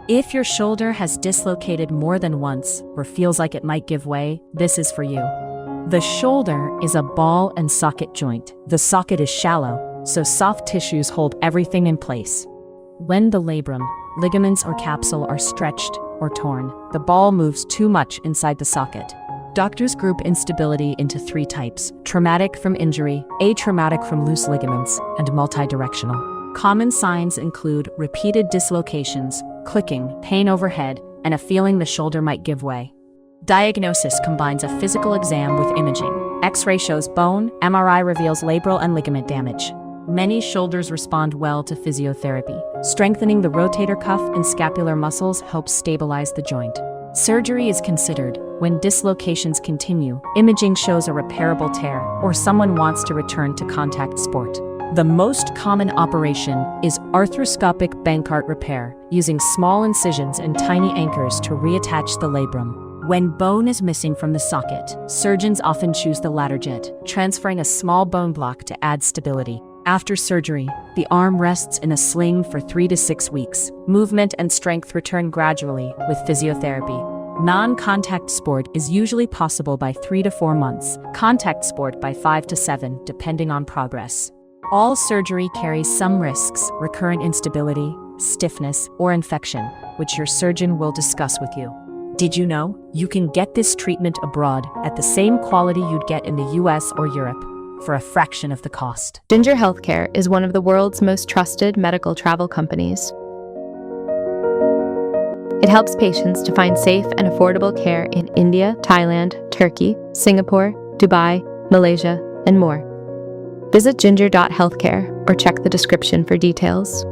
If your shoulder has dislocated more than once or feels like it might give way, this is for you. The shoulder is a ball and socket joint. The socket is shallow, so soft tissues hold everything in place. When the labrum, ligaments or capsule are stretched or torn, the ball moves too much inside the socket. Doctors group instability into 3 types: traumatic from injury, atraumatic from loose ligaments, and multidirectional. Common signs include repeated dislocations, clicking, pain overhead, and a feeling the shoulder might give way. Diagnosis combines a physical exam with imaging. X-ray shows bone, MRI reveals labral and ligament damage. Many shoulders respond well to physiotherapy. Strengthening the rotator cuff and scapular muscles helps stabilize the joint. Surgery is considered when dislocations continue, imaging shows a repairable tear, or someone wants to return to contact sport. The most common operation is arthroscopic Bankart repair, using small incisions and tiny anchors to reattach the labrum. When bone is missing from the socket, surgeons often choose the Latarjet, transferring a small bone block to add stability. After surgery, the arm rests in a sling for 3 to 6 weeks. Movement and strength return gradually with physiotherapy. Non-contact sport is usually possible by 3 to 4 months, contact sport by 5 to 7, depending on progress. All surgery carries some risks: recurrent instability, stiffness, or infection, which your surgeon will discuss with you. Did you know you can get this treatment abroad at the same quality you'd get in the US or Europe for a fraction of the cost? Ginger Healthcare is one of the world's most trusted medical travel companies. It helps patients to find safe and affordable care in India, Thailand, Turkey, Singapore, Dubai, Malaysia, and more. Visit ginger.healthcare or check the description for details.